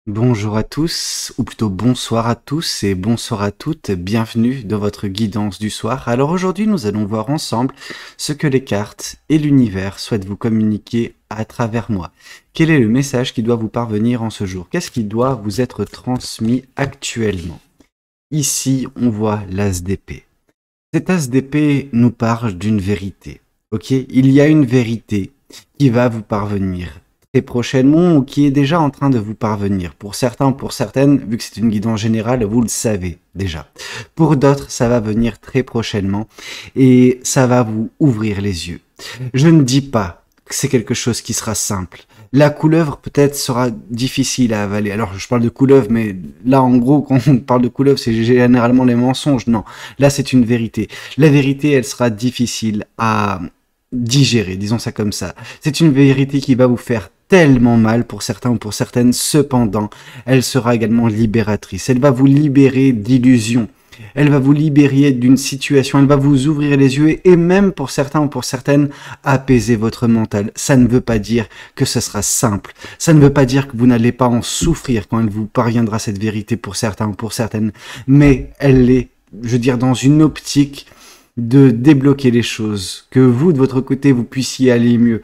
Bonjour à tous, ou plutôt bonsoir à tous et bonsoir à toutes, bienvenue dans votre guidance du soir. Alors aujourd'hui nous allons voir ensemble ce que les cartes et l'univers souhaitent vous communiquer à travers moi. Quel est le message qui doit vous parvenir en ce jour? Qu'est-ce qui doit vous être transmis actuellement? Ici on voit l'as d'épée. Cet as d'épée nous parle d'une vérité, ok? Il y a une vérité qui va vous parvenir très prochainement ou qui est déjà en train de vous parvenir. Pour certains ou pour certaines, vu que c'est une guidance générale, vous le savez déjà. Pour d'autres, ça va venir très prochainement et ça va vous ouvrir les yeux. Je ne dis pas que c'est quelque chose qui sera simple. La couleuvre peut-être sera difficile à avaler. Alors je parle de couleuvre, mais là en gros quand on parle de couleuvre, c'est généralement les mensonges. Non, là c'est une vérité. La vérité, elle sera difficile à digérer, disons ça comme ça. C'est une vérité qui va vous faire tellement mal pour certains ou pour certaines. Cependant, elle sera également libératrice. Elle va vous libérer d'illusions. Elle va vous libérer d'une situation, elle va vous ouvrir les yeux et même pour certains ou pour certaines, apaiser votre mental. Ça ne veut pas dire que ce sera simple. Ça ne veut pas dire que vous n'allez pas en souffrir quand elle vous parviendra cette vérité pour certains ou pour certaines. Mais elle est, je veux dire, dans une optique de débloquer les choses. Que vous, de votre côté, vous puissiez aller mieux.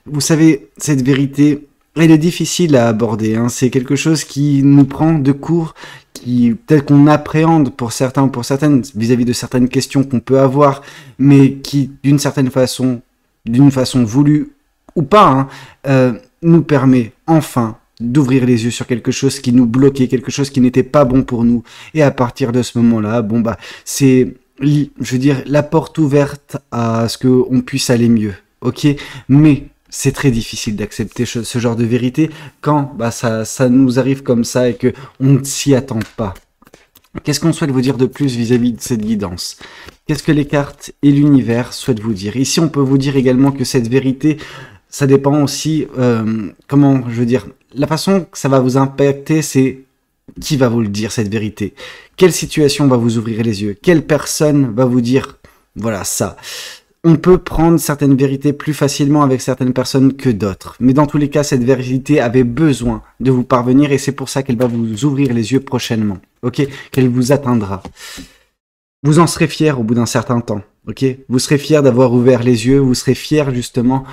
Vous savez, cette vérité, elle est difficile à aborder. Hein. C'est quelque chose qui nous prend de court, qui peut-être qu'on appréhende pour certains ou pour certaines, vis-à-vis de certaines questions qu'on peut avoir, mais qui, d'une certaine façon, d'une façon voulue ou pas, hein, nous permet enfin d'ouvrir les yeux sur quelque chose qui nous bloquait, quelque chose qui n'était pas bon pour nous. Et à partir de ce moment-là, bon bah, c'est, je veux dire, la porte ouverte à ce qu'on puisse aller mieux. Ok, mais c'est très difficile d'accepter ce genre de vérité quand bah, ça nous arrive comme ça et que on ne s'y attend pas. Qu'est-ce qu'on souhaite vous dire de plus vis-à-vis de cette guidance? Qu'est-ce que les cartes et l'univers souhaitent vous dire? Ici, on peut vous dire également que cette vérité, ça dépend aussi, comment, je veux dire, la façon que ça va vous impacter, c'est qui va vous le dire, cette vérité? Quelle situation va vous ouvrir les yeux? Quelle personne va vous dire, voilà, ça? On peut prendre certaines vérités plus facilement avec certaines personnes que d'autres. Mais dans tous les cas, cette vérité avait besoin de vous parvenir et c'est pour ça qu'elle va vous ouvrir les yeux prochainement. Ok? Qu'elle vous atteindra. Vous en serez fier au bout d'un certain temps. Ok? Vous serez fier d'avoir ouvert les yeux. Vous serez fier justement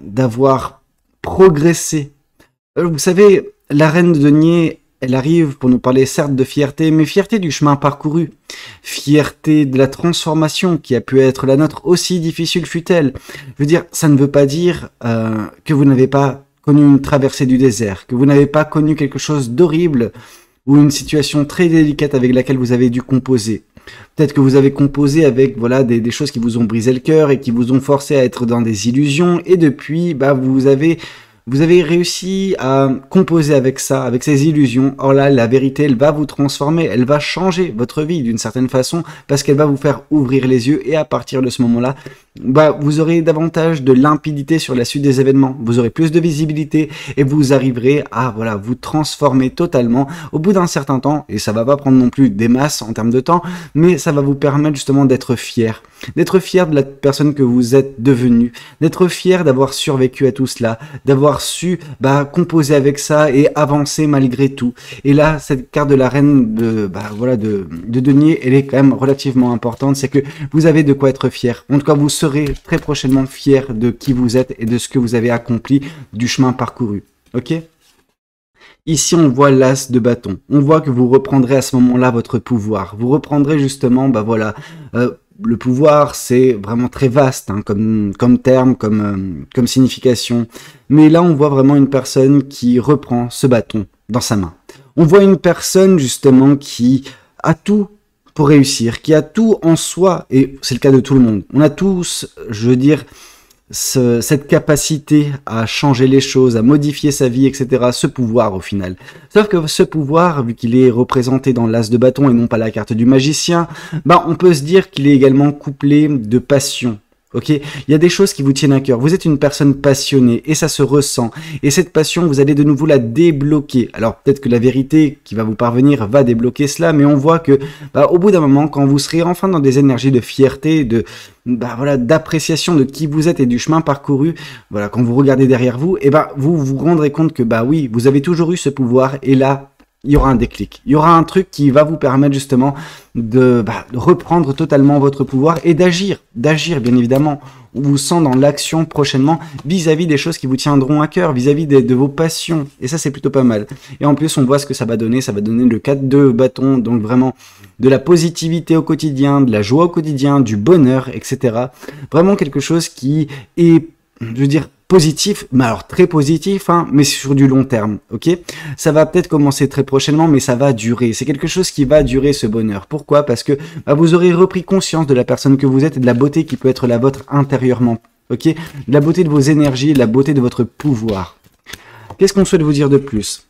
d'avoir progressé. Vous savez, la reine de denier, elle arrive pour nous parler certes de fierté, mais fierté du chemin parcouru, fierté de la transformation qui a pu être la nôtre, aussi difficile fut-elle. Je veux dire, ça ne veut pas dire que vous n'avez pas connu une traversée du désert, que vous n'avez pas connu quelque chose d'horrible ou une situation très délicate avec laquelle vous avez dû composer. Peut-être que vous avez composé avec voilà des choses qui vous ont brisé le cœur et qui vous ont forcé à être dans des illusions, et depuis, bah, vous avez réussi à composer avec ça, avec ces illusions. Or là, la vérité, elle va vous transformer, elle va changer votre vie d'une certaine façon, parce qu'elle va vous faire ouvrir les yeux, et à partir de ce moment-là, bah, vous aurez davantage de limpidité sur la suite des événements, vous aurez plus de visibilité, et vous arriverez à voilà vous transformer totalement au bout d'un certain temps, et ça va pas prendre non plus des masses en termes de temps, mais ça va vous permettre justement d'être fier de la personne que vous êtes devenue, d'être fier d'avoir survécu à tout cela, d'avoir su composer avec ça et avancer malgré tout. Et là, cette carte de la reine de denier, elle est quand même relativement importante, c'est que vous avez de quoi être fier. En tout cas, vous serez très prochainement fier de qui vous êtes et de ce que vous avez accompli, du chemin parcouru. Ok ? Ici, on voit l'as de bâton. On voit que vous reprendrez à ce moment-là votre pouvoir. Vous reprendrez justement, le pouvoir, c'est vraiment très vaste, hein, comme terme, comme signification. Mais là, on voit vraiment une personne qui reprend ce bâton dans sa main. On voit une personne, justement, qui a tout pour réussir, qui a tout en soi, et c'est le cas de tout le monde. On a tous, je veux dire, cette capacité à changer les choses, à modifier sa vie, etc., ce pouvoir au final. Sauf que ce pouvoir, vu qu'il est représenté dans l'as de bâton et non pas la carte du magicien, on peut se dire qu'il est également couplé de passion, Ok, il y a des choses qui vous tiennent à cœur. Vous êtes une personne passionnée et ça se ressent. Et cette passion, vous allez de nouveau la débloquer. Alors peut-être que la vérité qui va vous parvenir va débloquer cela, mais on voit que au bout d'un moment, quand vous serez enfin dans des énergies de fierté, de voilà, d'appréciation de qui vous êtes et du chemin parcouru, voilà, quand vous regardez derrière vous, et vous vous rendrez compte que oui, vous avez toujours eu ce pouvoir et là, il y aura un déclic. Il y aura un truc qui va vous permettre justement de reprendre totalement votre pouvoir et d'agir bien évidemment. On vous sent dans l'action prochainement vis-à-vis des choses qui vous tiendront à cœur, vis-à-vis de vos passions. Et ça, c'est plutôt pas mal. Et en plus, on voit ce que ça va donner. Ça va donner le 4 de bâton, donc vraiment de la positivité au quotidien, de la joie au quotidien, du bonheur, etc. Vraiment quelque chose qui est, je veux dire, positif, mais alors très positif, mais sur du long terme, ok? Ça va peut-être commencer très prochainement, mais ça va durer. C'est quelque chose qui va durer, ce bonheur. Pourquoi? Parce que vous aurez repris conscience de la personne que vous êtes et de la beauté qui peut être la vôtre intérieurement, ok? De la beauté de vos énergies, de la beauté de votre pouvoir. Qu'est-ce qu'on souhaite vous dire de plus?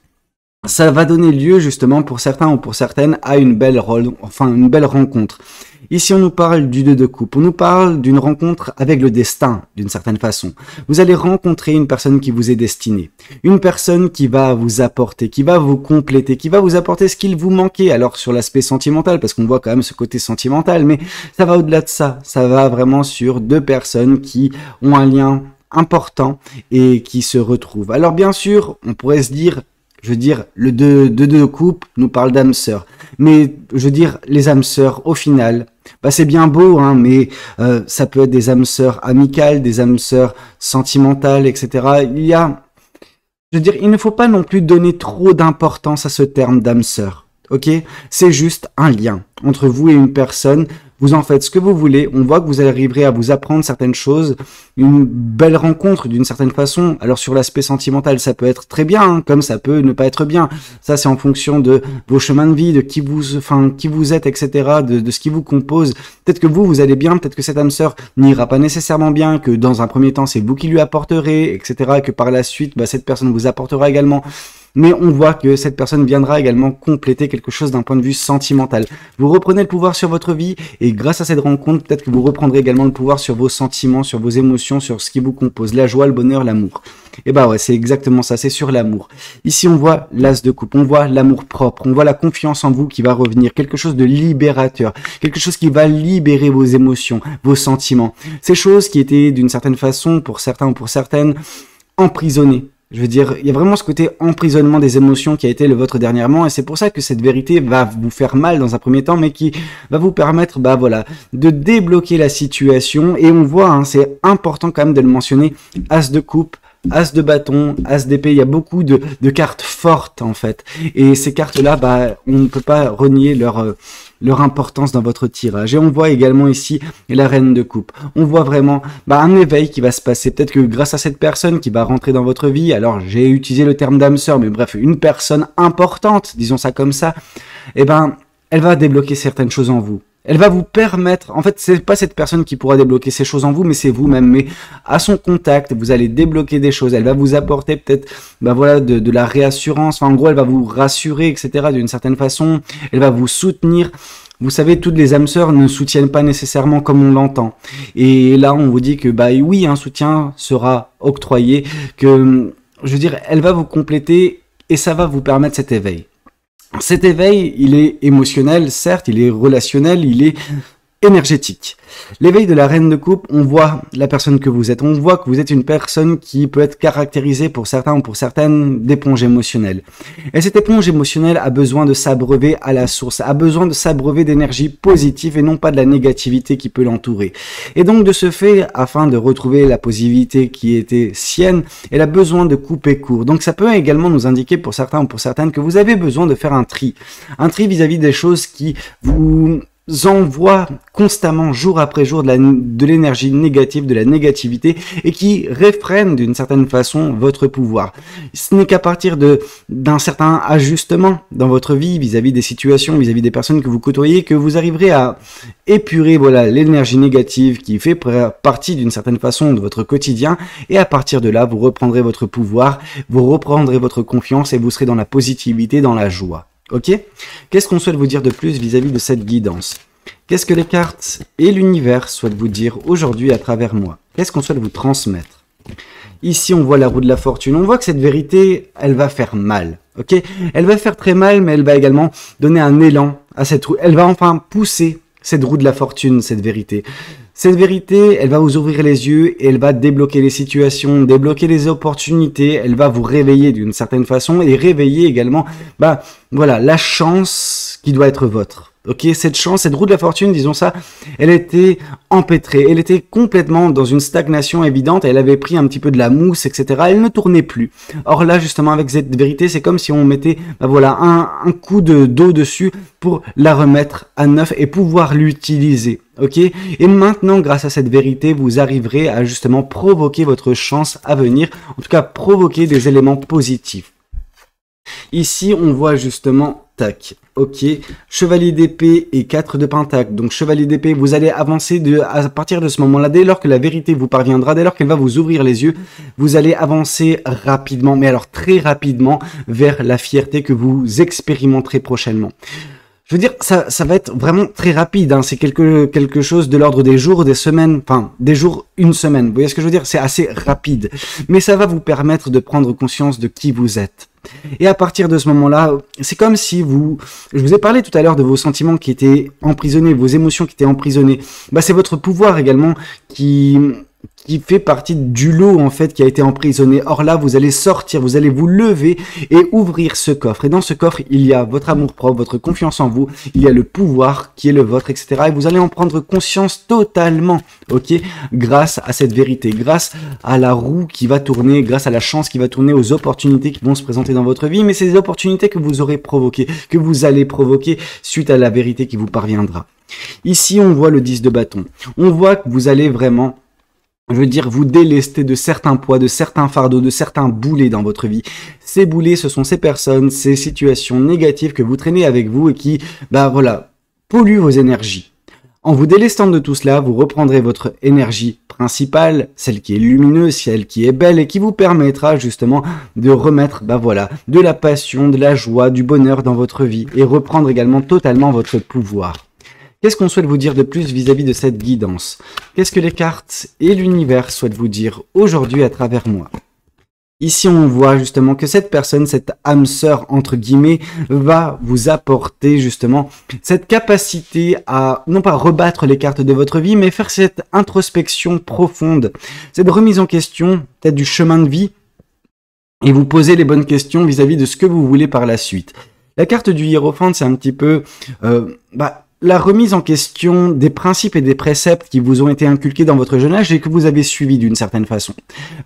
Ça va donner lieu justement pour certains ou pour certaines à une belle rencontre. Ici, on nous parle du 2 de coupe. On nous parle d'une rencontre avec le destin, d'une certaine façon. Vous allez rencontrer une personne qui vous est destinée. Une personne qui va vous apporter, qui va vous compléter, qui va vous apporter ce qu'il vous manquait. Alors, sur l'aspect sentimental, parce qu'on voit quand même ce côté sentimental, mais ça va au-delà de ça. Ça va vraiment sur deux personnes qui ont un lien important et qui se retrouvent. Alors, bien sûr, on pourrait se dire, je veux dire, le 2 de coupe nous parle d'âme sœur. Mais, je veux dire, les âmes sœurs, au final, c'est bien beau, mais ça peut être des âmes sœurs amicales, des âmes sœurs sentimentales, etc. Il ne faut pas non plus donner trop d'importance à ce terme d'âme sœur. Ok, c'est juste un lien entre vous et une personne. Vous en faites ce que vous voulez. On voit que vous arriverez à vous apprendre certaines choses. Une belle rencontre d'une certaine façon. Alors sur l'aspect sentimental, ça peut être très bien, comme ça peut ne pas être bien. Ça, c'est en fonction de vos chemins de vie, de qui vous êtes, etc., de ce qui vous compose. Peut-être que vous allez bien, peut-être que cette âme sœur n'ira pas nécessairement bien, que dans un premier temps, c'est vous qui lui apporterez, etc., et que par la suite, cette personne vous apportera également. Mais on voit que cette personne viendra également compléter quelque chose d'un point de vue sentimental. Vous reprenez le pouvoir sur votre vie et grâce à cette rencontre, peut-être que vous reprendrez également le pouvoir sur vos sentiments, sur vos émotions, sur ce qui vous compose, la joie, le bonheur, l'amour. Et ouais, c'est exactement ça, c'est sur l'amour. Ici, on voit l'as de coupe, on voit l'amour propre, on voit la confiance en vous qui va revenir, quelque chose de libérateur, quelque chose qui va libérer vos émotions, vos sentiments. Ces choses qui étaient d'une certaine façon, pour certains ou pour certaines, emprisonnées. Je veux dire, il y a vraiment ce côté emprisonnement des émotions qui a été le vôtre dernièrement, et c'est pour ça que cette vérité va vous faire mal dans un premier temps, mais qui va vous permettre, de débloquer la situation. Et on voit, c'est important quand même de le mentionner, as de coupe, as de bâton, as d'épée, il y a beaucoup de cartes fortes en fait. Et ces cartes-là, on ne peut pas renier leur importance dans votre tirage. Et on voit également ici la reine de coupe. On voit vraiment un éveil qui va se passer. Peut-être que grâce à cette personne qui va rentrer dans votre vie, alors j'ai utilisé le terme d'âme sœur, mais bref, une personne importante, disons ça comme ça, elle va débloquer certaines choses en vous. Elle va vous permettre, en fait, c'est pas cette personne qui pourra débloquer ces choses en vous, mais c'est vous-même. Mais à son contact, vous allez débloquer des choses. Elle va vous apporter peut-être, de la réassurance. Enfin, en gros, elle va vous rassurer, etc. d'une certaine façon. Elle va vous soutenir. Vous savez, toutes les âmes sœurs ne soutiennent pas nécessairement comme on l'entend. Et là, on vous dit que, oui, un soutien sera octroyé, que, je veux dire, elle va vous compléter et ça va vous permettre cet éveil. Cet éveil, il est émotionnel, certes, il est relationnel, il est énergétique. L'éveil de la reine de coupe, on voit la personne que vous êtes. On voit que vous êtes une personne qui peut être caractérisée pour certains ou pour certaines d'éponge émotionnelle. Et cette éponge émotionnelle a besoin de s'abreuver à la source, a besoin de s'abreuver d'énergie positive et non pas de la négativité qui peut l'entourer. Et donc de ce fait, afin de retrouver la positivité qui était sienne, elle a besoin de couper court. Donc ça peut également nous indiquer pour certains ou pour certaines que vous avez besoin de faire un tri. Un tri vis-à-vis des choses qui vous envoie constamment, jour après jour, de l'énergie négative, de la négativité, et qui réfrène d'une certaine façon votre pouvoir. Ce n'est qu'à partir d'un certain ajustement dans votre vie, vis-à-vis des situations, vis-à-vis des personnes que vous côtoyez, que vous arriverez à épurer l'énergie négative qui fait partie d'une certaine façon de votre quotidien, et à partir de là, vous reprendrez votre pouvoir, vous reprendrez votre confiance, et vous serez dans la positivité, dans la joie. Ok? Qu'est-ce qu'on souhaite vous dire de plus vis-à-vis de cette guidance? Qu'est-ce que les cartes et l'univers souhaitent vous dire aujourd'hui à travers moi? Qu'est-ce qu'on souhaite vous transmettre? Ici, on voit la roue de la fortune. On voit que cette vérité, elle va faire mal. Ok? Elle va faire très mal, mais elle va également donner un élan à cette roue. Elle va enfin pousser cette roue de la fortune, cette vérité. Cette vérité, elle va vous ouvrir les yeux et elle va débloquer les situations, débloquer les opportunités. Elle va vous réveiller d'une certaine façon et réveiller également, voilà, la chance qui doit être vôtre. Ok, cette chance, cette roue de la fortune, disons ça, elle était empêtrée, elle était complètement dans une stagnation évidente, elle avait pris un petit peu de la mousse, etc. Elle ne tournait plus. Or là, justement, avec cette vérité, c'est comme si on mettait, voilà, un coup d'eau dessus pour la remettre à neuf et pouvoir l'utiliser. Ok, et maintenant, grâce à cette vérité, vous arriverez à justement provoquer votre chance à venir, en tout cas provoquer des éléments positifs. Ici, on voit justement, tac, ok, chevalier d'épée et 4 de pentacle. Donc, chevalier d'épée, vous allez avancer à partir de ce moment-là, dès lors que la vérité vous parviendra, dès lors qu'elle va vous ouvrir les yeux, vous allez avancer rapidement, mais alors très rapidement, vers la fierté que vous expérimenterez prochainement. Je veux dire, ça va être vraiment très rapide, hein. C'est quelque chose de l'ordre des jours, des semaines, enfin, des jours, une semaine. Vous voyez ce que je veux dire? C'est assez rapide. Mais ça va vous permettre de prendre conscience de qui vous êtes. Et à partir de ce moment-là, c'est comme si je vous ai parlé tout à l'heure de vos sentiments qui étaient emprisonnés, vos émotions qui étaient emprisonnées. C'est votre pouvoir également qui fait partie du lot en fait qui a été emprisonné. Or là, vous allez sortir, vous allez vous lever et ouvrir ce coffre. Et dans ce coffre, il y a votre amour-propre, votre confiance en vous, il y a le pouvoir qui est le vôtre, etc. Et vous allez en prendre conscience totalement, ok, grâce à cette vérité, grâce à la roue qui va tourner, grâce à la chance qui va tourner, aux opportunités qui vont se présenter dans votre vie, mais c'est des opportunités que vous aurez provoquées, que vous allez provoquer suite à la vérité qui vous parviendra. Ici, on voit le 10 de bâton. On voit que vous allez vraiment, je veux dire, vous délester de certains poids, de certains fardeaux, de certains boulets dans votre vie. Ces boulets, ce sont ces personnes, ces situations négatives que vous traînez avec vous et qui, voilà, polluent vos énergies. En vous délestant de tout cela, vous reprendrez votre énergie principale, celle qui est lumineuse, celle qui est belle et qui vous permettra justement de remettre, voilà, de la passion, de la joie, du bonheur dans votre vie et reprendre également totalement votre pouvoir. Qu'est-ce qu'on souhaite vous dire de plus vis-à-vis de cette guidance? Qu'est-ce que les cartes et l'univers souhaitent vous dire aujourd'hui à travers moi? Ici, on voit justement que cette personne, cette âme sœur, entre guillemets, va vous apporter justement cette capacité à, non pas rebattre les cartes de votre vie, mais faire cette introspection profonde, cette remise en question, peut-être du chemin de vie, et vous poser les bonnes questions vis-à-vis de ce que vous voulez par la suite. La carte du hiérophante, c'est un petit peu, la remise en question des principes et des préceptes qui vous ont été inculqués dans votre jeune âge et que vous avez suivis d'une certaine façon.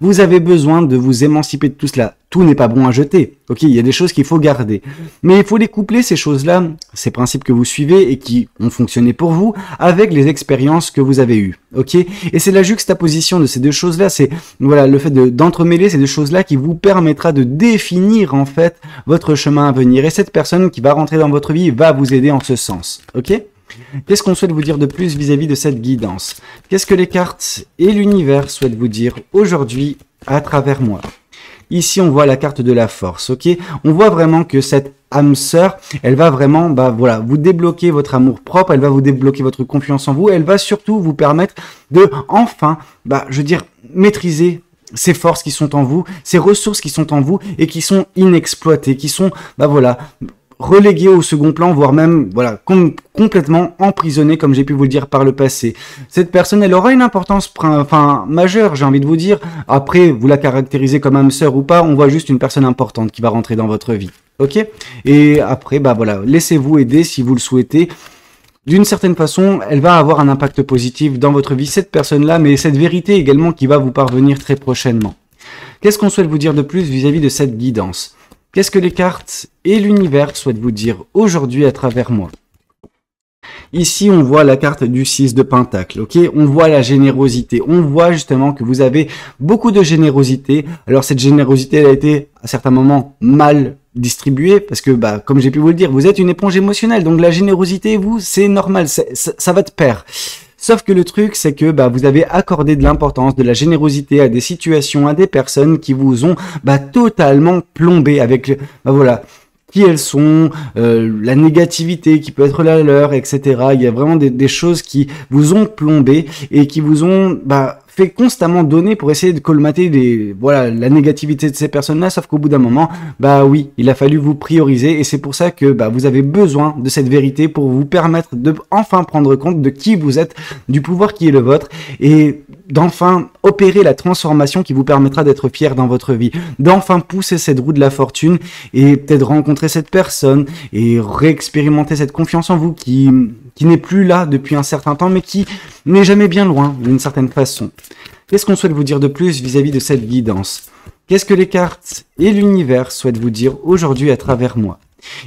Vous avez besoin de vous émanciper de tout cela. Tout n'est pas bon à jeter. Ok, il y a des choses qu'il faut garder. Mais il faut les coupler, ces choses-là, ces principes que vous suivez et qui ont fonctionné pour vous, avec les expériences que vous avez eues. Ok, et c'est la juxtaposition de ces deux choses-là, c'est voilà le fait d'entremêler ces deux choses-là qui vous permettra de définir en fait votre chemin à venir. Et cette personne qui va rentrer dans votre vie va vous aider en ce sens. Ok? Qu'est-ce qu'on souhaite vous dire de plus vis-à-vis de cette guidance? Qu'est-ce que les cartes et l'univers souhaitent vous dire aujourd'hui à travers moi? Ici, on voit la carte de la force, ok? On voit vraiment que cette âme sœur, elle va vraiment, voilà, vous débloquer votre amour propre, elle va vous débloquer votre confiance en vous, elle va surtout vous permettre de, enfin, je veux dire, maîtriser ces forces qui sont en vous, ces ressources qui sont en vous et qui sont inexploitées, qui sont, voilà, relégué au second plan, voire même voilà complètement emprisonné, comme j'ai pu vous le dire par le passé. Cette personne, elle aura une importance majeure, j'ai envie de vous dire. Après, vous la caractérisez comme âme sœur ou pas, on voit juste une personne importante qui va rentrer dans votre vie. Ok? Et après, voilà, laissez-vous aider si vous le souhaitez. D'une certaine façon, elle va avoir un impact positif dans votre vie, cette personne-là, mais cette vérité également qui va vous parvenir très prochainement. Qu'est-ce qu'on souhaite vous dire de plus vis-à-vis de cette guidance? Qu'est-ce que les cartes et l'univers souhaitent vous dire aujourd'hui à travers moi? Ici, on voit la carte du 6 de Pentacle, ok? On voit la générosité. On voit justement que vous avez beaucoup de générosité. Alors, cette générosité, elle a été, à certains moments, mal distribuée parce que, comme j'ai pu vous le dire, vous êtes une éponge émotionnelle. Donc, la générosité, vous, c'est normal. Ça va de pair. Sauf que le truc, c'est que vous avez accordé de l'importance, de la générosité à des situations, à des personnes qui vous ont totalement plombé avec, voilà, qui elles sont, la négativité qui peut être la leur, etc. Il y a vraiment des choses qui vous ont plombé et qui vous ont fait constamment donner pour essayer de colmater la négativité de ces personnes-là, sauf qu'au bout d'un moment, oui, il a fallu vous prioriser et c'est pour ça que vous avez besoin de cette vérité pour vous permettre de enfin prendre compte de qui vous êtes, du pouvoir qui est le vôtre et d'enfin opérer la transformation qui vous permettra d'être fier dans votre vie, d'enfin pousser cette roue de la fortune et peut-être rencontrer cette personne et réexpérimenter cette confiance en vous qui n'est plus là depuis un certain temps mais qui n'est jamais bien loin d'une certaine façon. Qu'est-ce qu'on souhaite vous dire de plus vis-à-vis de cette guidance? Qu'est-ce que les cartes et l'univers souhaitent vous dire aujourd'hui à travers moi?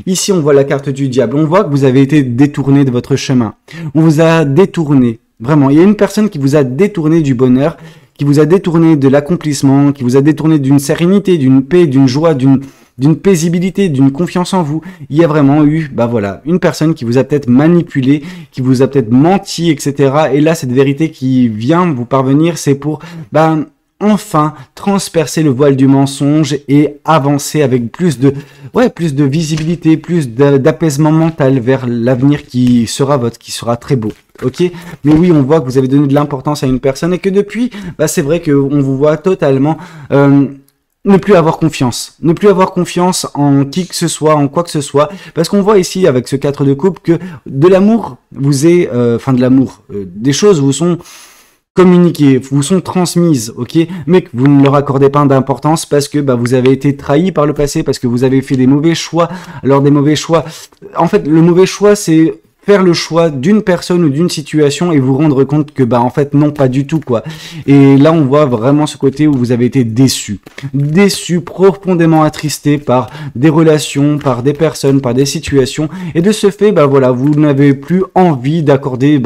Ici, on voit la carte du diable. On voit que vous avez été détourné de votre chemin. On vous a détourné. Vraiment, il y a une personne qui vous a détourné du bonheur, qui vous a détourné de l'accomplissement, qui vous a détourné d'une sérénité, d'une paix, d'une joie, d'une paisibilité, d'une confiance en vous. Il y a vraiment eu, une personne qui vous a peut-être manipulé, qui vous a peut-être menti, etc. Et là, cette vérité qui vient vous parvenir, c'est pour, enfin transpercer le voile du mensonge et avancer avec plus de visibilité, plus d'apaisement mental vers l'avenir qui sera votre, qui sera très beau. Ok, mais oui, on voit que vous avez donné de l'importance à une personne et que depuis, c'est vrai qu'on vous voit totalement ne plus avoir confiance en qui que ce soit, en quoi que ce soit, parce qu'on voit ici avec ce 4 de coupe que de l'amour des choses vous sont communiquées, vous sont transmises, ok, mais que vous ne leur accordez pas d'importance parce que vous avez été trahi par le passé, parce que vous avez fait des mauvais choix. Alors des mauvais choix, en fait, le mauvais choix, c'est faire le choix d'une personne ou d'une situation et vous rendre compte que en fait non, pas du tout quoi. Et là on voit vraiment ce côté où vous avez été déçu, profondément attristé par des relations, par des personnes, par des situations, et de ce fait vous n'avez plus envie d'accorder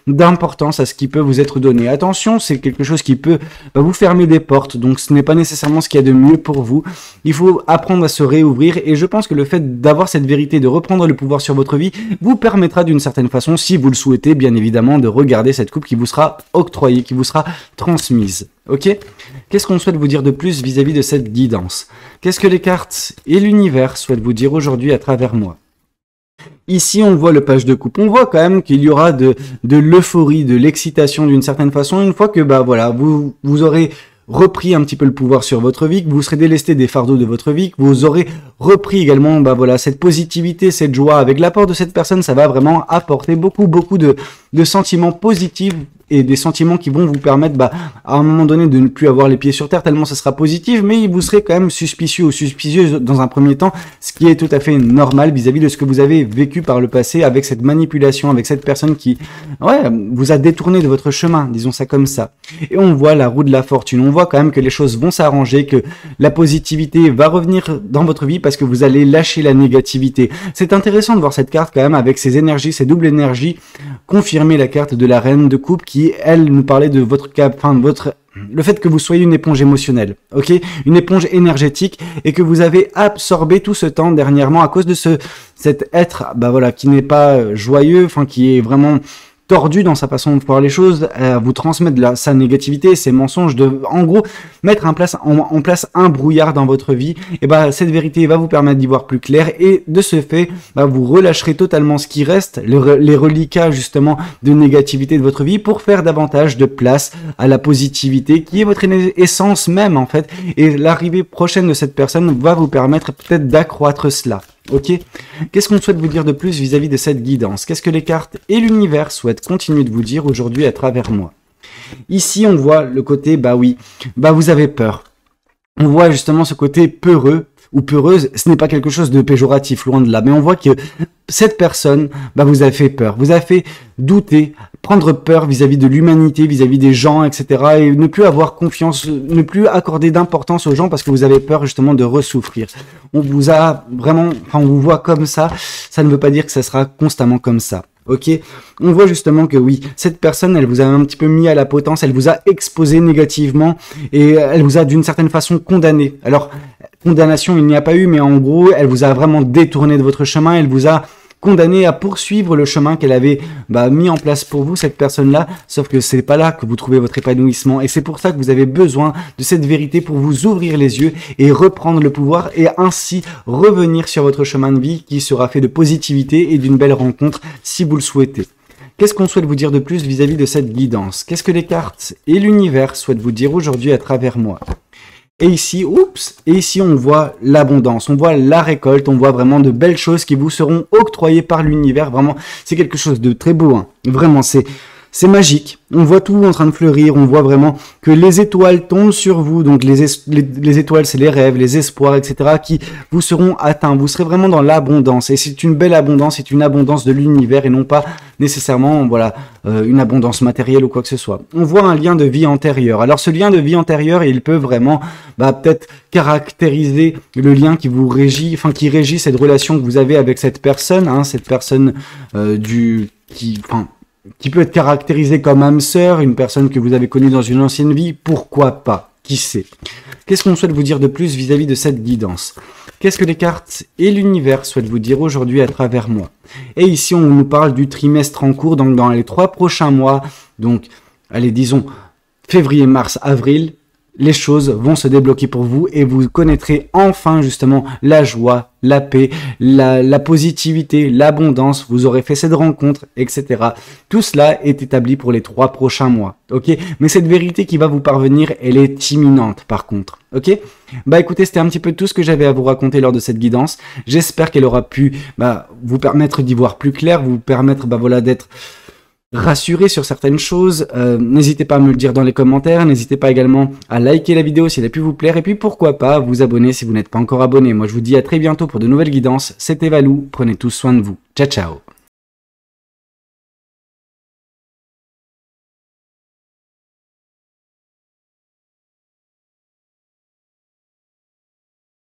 d'importance à ce qui peut vous être donné. Attention, c'est quelque chose qui peut vous fermer des portes, donc ce n'est pas nécessairement ce qu'il y a de mieux pour vous. Il faut apprendre à se réouvrir et je pense que le fait d'avoir cette vérité, de reprendre le pouvoir sur votre vie, vous permettra d'une certaine façon, si vous le souhaitez, bien évidemment, de regarder cette coupe qui vous sera octroyée, qui vous sera transmise. Ok? Qu'est-ce qu'on souhaite vous dire de plus vis-à-vis de cette guidance? Qu'est-ce que les cartes et l'univers souhaitent vous dire aujourd'hui à travers moi? Ici, on voit le page de coupe. On voit quand même qu'il y aura de l'euphorie, de l'excitation d'une certaine façon, une fois que vous aurez repris un petit peu le pouvoir sur votre vie, que vous serez délesté des fardeaux de votre vie, que vous aurez repris également cette positivité, cette joie. Avec l'apport de cette personne, ça va vraiment apporter beaucoup de sentiments positifs et des sentiments qui vont vous permettre à un moment donné de ne plus avoir les pieds sur terre tellement ça sera positif, mais vous serez quand même suspicieux ou suspicieuse dans un premier temps, ce qui est tout à fait normal vis-à-vis de ce que vous avez vécu par le passé avec cette manipulation, avec cette personne qui vous a détourné de votre chemin, disons ça comme ça. Et on voit la roue de la fortune, on voit quand même que les choses vont s'arranger, que la positivité va revenir dans votre vie parce que vous allez lâcher la négativité. C'est intéressant de voir cette carte quand même avec ces énergies, ces doubles énergies, confirmer la carte de la reine de coupe qui elle nous parlait de le fait que vous soyez une éponge émotionnelle, ok, une éponge énergétique et que vous avez absorbé tout ce temps dernièrement à cause de cet être, qui n'est pas joyeux, qui est vraiment tordu dans sa façon de voir les choses, vous transmettre sa négativité, ses mensonges, en gros mettre en place un brouillard dans votre vie, et cette vérité va vous permettre d'y voir plus clair et de ce fait vous relâcherez totalement ce qui reste, les reliquats justement de négativité de votre vie pour faire davantage de place à la positivité qui est votre essence même en fait, et l'arrivée prochaine de cette personne va vous permettre peut-être d'accroître cela. Ok, qu'est-ce qu'on souhaite vous dire de plus vis-à-vis de cette guidance? Qu'est-ce que les cartes et l'univers souhaitent continuer de vous dire aujourd'hui à travers moi? Ici, on voit le côté, vous avez peur. On voit justement ce côté peureux ou peureuse. Ce n'est pas quelque chose de péjoratif, loin de là. Mais on voit que cette personne, vous a fait peur. Vous a fait douter, prendre peur vis-à-vis de l'humanité, vis-à-vis des gens, etc. Et ne plus avoir confiance, ne plus accorder d'importance aux gens parce que vous avez peur justement de ressouffrir. On vous a vraiment, on vous voit comme ça. Ça ne veut pas dire que ça sera constamment comme ça. Ok, on voit justement que oui, cette personne, elle vous a un petit peu mis à la potence, elle vous a exposé négativement et elle vous a d'une certaine façon condamné. Alors, condamnation, il n'y a pas eu, mais en gros, elle vous a vraiment détourné de votre chemin, elle vous a condamnée à poursuivre le chemin qu'elle avait mis en place pour vous, cette personne-là, sauf que c'est pas là que vous trouvez votre épanouissement, et c'est pour ça que vous avez besoin de cette vérité pour vous ouvrir les yeux et reprendre le pouvoir, et ainsi revenir sur votre chemin de vie qui sera fait de positivité et d'une belle rencontre si vous le souhaitez. Qu'est-ce qu'on souhaite vous dire de plus vis-à-vis de cette guidance? Qu'est-ce que les cartes et l'univers souhaitent vous dire aujourd'hui à travers moi? Et ici, on voit l'abondance, on voit la récolte, on voit vraiment de belles choses qui vous seront octroyées par l'univers. Vraiment, c'est quelque chose de très beau, hein. Vraiment, c'est magique. On voit tout en train de fleurir, on voit vraiment que les étoiles tombent sur vous. Donc les étoiles, c'est les rêves, les espoirs, etc. qui vous seront atteints. Vous serez vraiment dans l'abondance. Et c'est une belle abondance, c'est une abondance de l'univers et non pas nécessairement une abondance matérielle ou quoi que ce soit. On voit un lien de vie antérieure. Alors ce lien de vie antérieure, il peut vraiment peut-être caractériser le lien qui vous régit, qui régit cette relation que vous avez avec cette personne, hein, cette personne qui peut être caractérisée comme âme sœur, une personne que vous avez connue dans une ancienne vie, pourquoi pas? Qui sait? Qu'est-ce qu'on souhaite vous dire de plus vis-à-vis de cette guidance? Qu'est-ce que les cartes et l'univers souhaitent vous dire aujourd'hui à travers moi? Et ici, on nous parle du trimestre en cours, donc dans les 3 prochains mois, donc, allez, disons, février, mars, avril, les choses vont se débloquer pour vous et vous connaîtrez enfin justement la joie, la paix, la positivité, l'abondance. Vous aurez fait cette rencontre, etc. Tout cela est établi pour les 3 prochains mois, ok? Mais cette vérité qui va vous parvenir, elle est imminente par contre, ok? Écoutez, c'était un petit peu tout ce que j'avais à vous raconter lors de cette guidance. J'espère qu'elle aura pu vous permettre d'y voir plus clair, vous permettre d'être rassuré sur certaines choses. N'hésitez pas à me le dire dans les commentaires, n'hésitez pas également à liker la vidéo si elle a pu vous plaire, et puis pourquoi pas vous abonner si vous n'êtes pas encore abonné. Moi je vous dis à très bientôt pour de nouvelles guidances, c'était Valou, prenez tous soin de vous, ciao ciao.